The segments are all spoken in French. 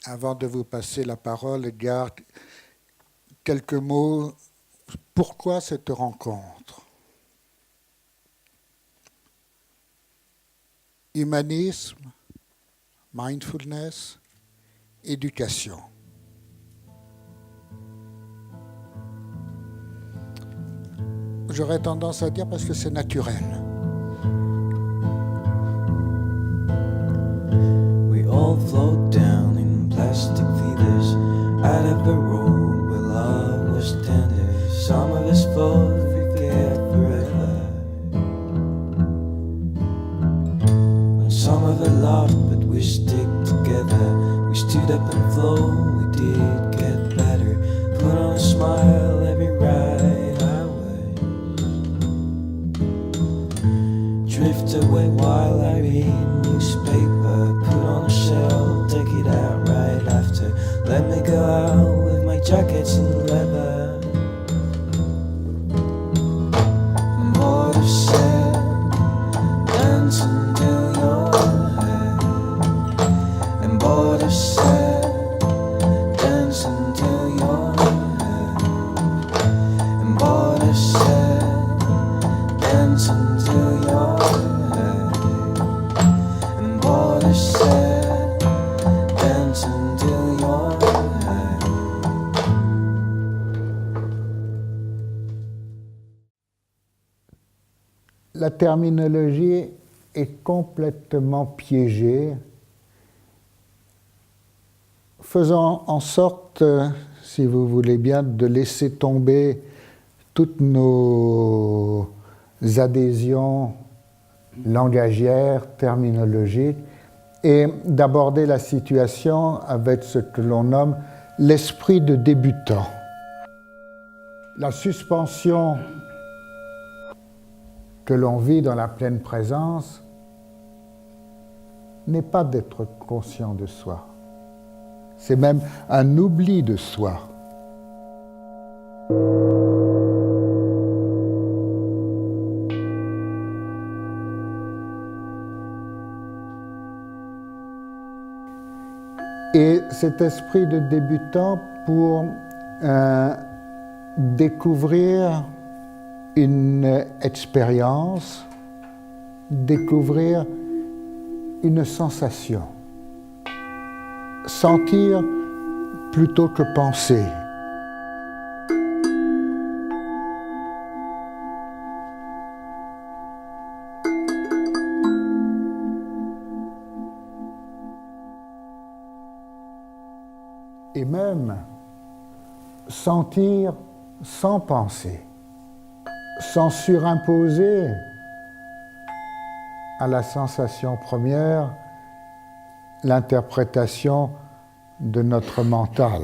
avant de vous passer la parole, Edgar, quelques mots. Pourquoi cette rencontre? Humanisme, mindfulness, éducation. J'aurais tendance à dire parce que c'est naturel. We all float down in plastic feeders out of a room where love was tender. Some of us fall, forget forever. And some of us laugh, but we stick together. We stood up and flow, we did get better. Put on a smile every ride I was. Drift away while I read newspaper. Put on a shell, take it out right after. Let me go out with my jackets and leather. Bored of sad, dancing to your head. And bored of sad, dancing to your head. And bored of sad, dancing to your head. And bored of sad, dancing to your head. La terminologie est complètement piégée. Faisons en sorte, si vous voulez bien, de laisser tomber toutes nos adhésions langagières, terminologiques, et d'aborder la situation avec ce que l'on nomme l'esprit de débutant. La suspension que l'on vit dans la pleine présence n'est pas d'être conscient de soi. C'est même un oubli de soi. Et cet esprit de débutant pour découvrir une expérience, découvrir une sensation, sentir plutôt que penser. Et même sentir sans penser, sans surimposer à la sensation première l'interprétation de notre mental.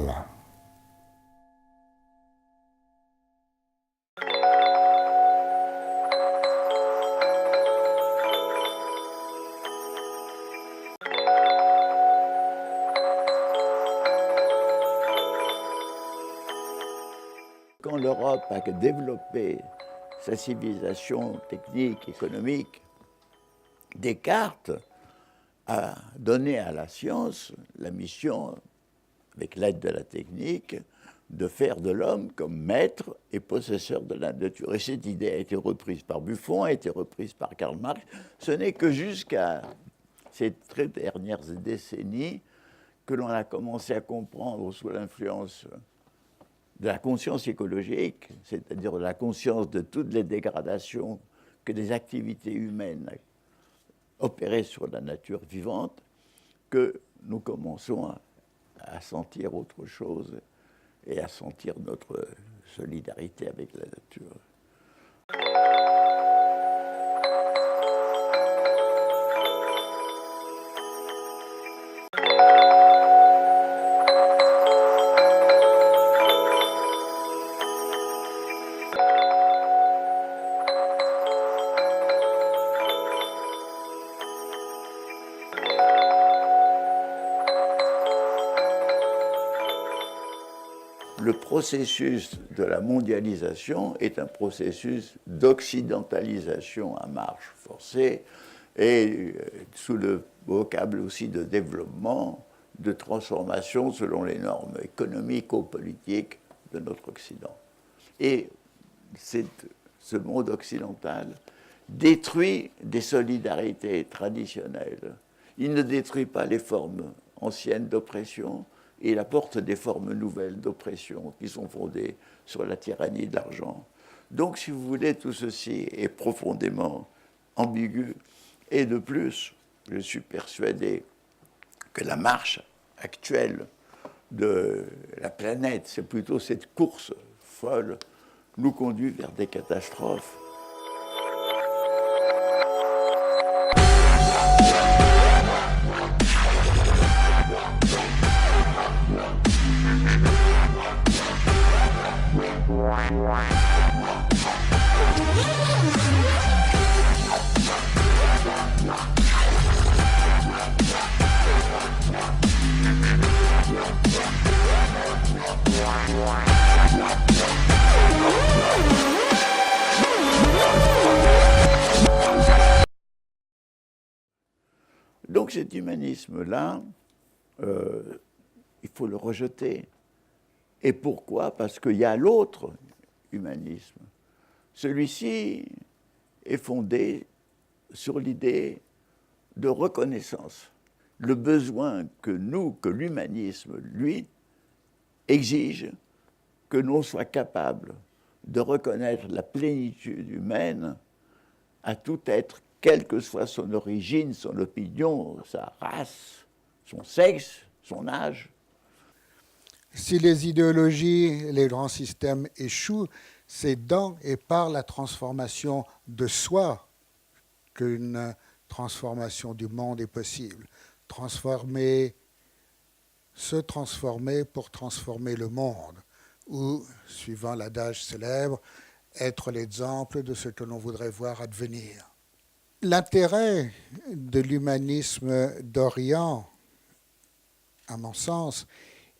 Quand l'Europe a développé sa civilisation technique, économique, Descartes a donné à la science la mission, avec l'aide de la technique, de faire de l'homme comme maître et possesseur de la nature. Et cette idée a été reprise par Buffon, a été reprise par Karl Marx. Ce n'est que jusqu'à ces très dernières décennies que l'on a commencé à comprendre sous l'influence de la conscience écologique, c'est-à-dire de la conscience de toutes les dégradations que des activités humaines opéraient sur la nature vivante, que nous commençons à sentir autre chose et à sentir notre solidarité avec la nature. Le processus de la mondialisation est un processus d'occidentalisation à marche forcée et sous le vocable aussi de développement, de transformation selon les normes économico-politiques de notre Occident. Et ce monde occidental détruit des solidarités traditionnelles. Il ne détruit pas les formes anciennes d'oppression, il apporte des formes nouvelles d'oppression qui sont fondées sur la tyrannie de l'argent. Donc, si vous voulez, tout ceci est profondément ambigu. Et de plus, je suis persuadé que la marche actuelle de la planète, c'est plutôt cette course folle, nous conduit vers des catastrophes. Donc cet humanisme-là, il faut le rejeter. Et pourquoi? Parce qu'il y a l'autre humanisme. Celui-ci est fondé sur l'idée de reconnaissance. Le besoin que l'humanisme, lui, exige que l'on soit capable de reconnaître la plénitude humaine à tout être, quelle que soit son origine, son opinion, sa race, son sexe, son âge. Si les idéologies, les grands systèmes échouent, c'est dans et par la transformation de soi qu'une transformation du monde est possible. Se transformer pour transformer le monde, ou, suivant l'adage célèbre, être l'exemple de ce que l'on voudrait voir advenir. L'intérêt de l'humanisme d'Orient, à mon sens,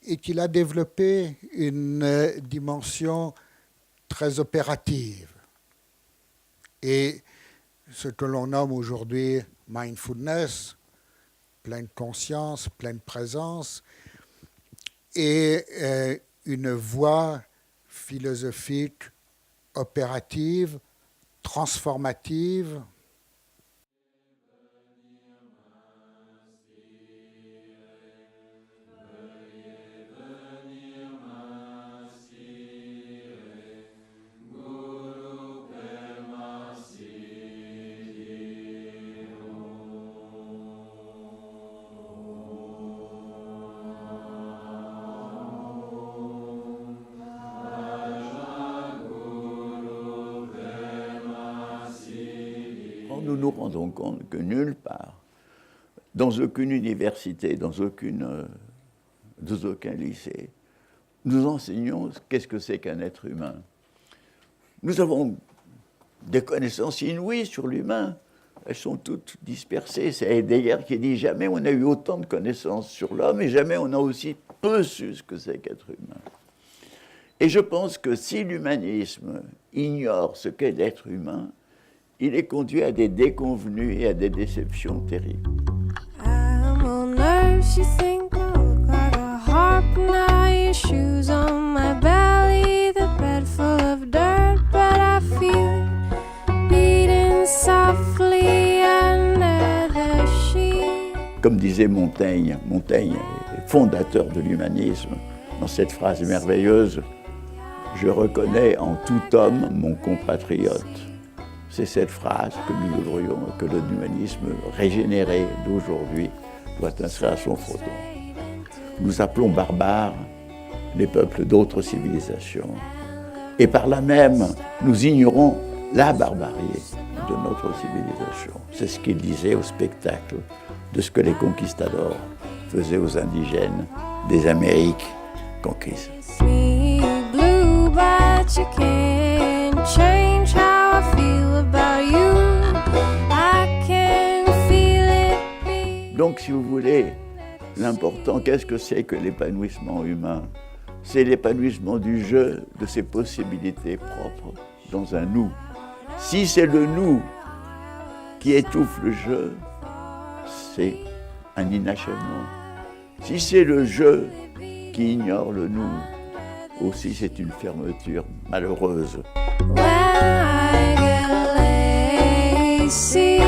est qu'il a développé une dimension très opérative. Et ce que l'on nomme aujourd'hui mindfulness, pleine conscience, pleine présence, est une voie philosophique opérative, transformative. Nous nous rendons compte que nulle part, dans aucune université, dans aucun lycée, nous enseignons qu'est-ce que c'est qu'un être humain. Nous avons des connaissances inouïes sur l'humain. Elles sont toutes dispersées. C'est Heidegger qui dit « Jamais on a eu autant de connaissances sur l'homme et jamais on a aussi peu su ce que c'est qu'être humain. » Et je pense que si l'humanisme ignore ce qu'est l'être humain, il est conduit à des déconvenues et à des déceptions terribles. I'm on nerves, you think I look like a harp now. Your shoes on my belly, the bed full of dirt, but I feel it beating softly under the sheet. Comme disait Montaigne est fondateur de l'humanisme, dans cette phrase merveilleuse, « Je reconnais en tout homme mon compatriote ». C'est cette phrase que nous voudrions que l'humanisme régénéré d'aujourd'hui doit inscrire à son fronton. Nous appelons barbares les peuples d'autres civilisations. Et par là même, nous ignorons la barbarie de notre civilisation. C'est ce qu'il disait au spectacle de ce que les conquistadors faisaient aux indigènes des Amériques conquises. Donc, si vous voulez, l'important, qu'est-ce que c'est que l'épanouissement humain? C'est l'épanouissement du jeu, de ses possibilités propres dans un nous. Si c'est le nous qui étouffe le jeu, c'est un inachèvement. Si c'est le je qui ignore le nous, aussi c'est une fermeture malheureuse. When I get lazy,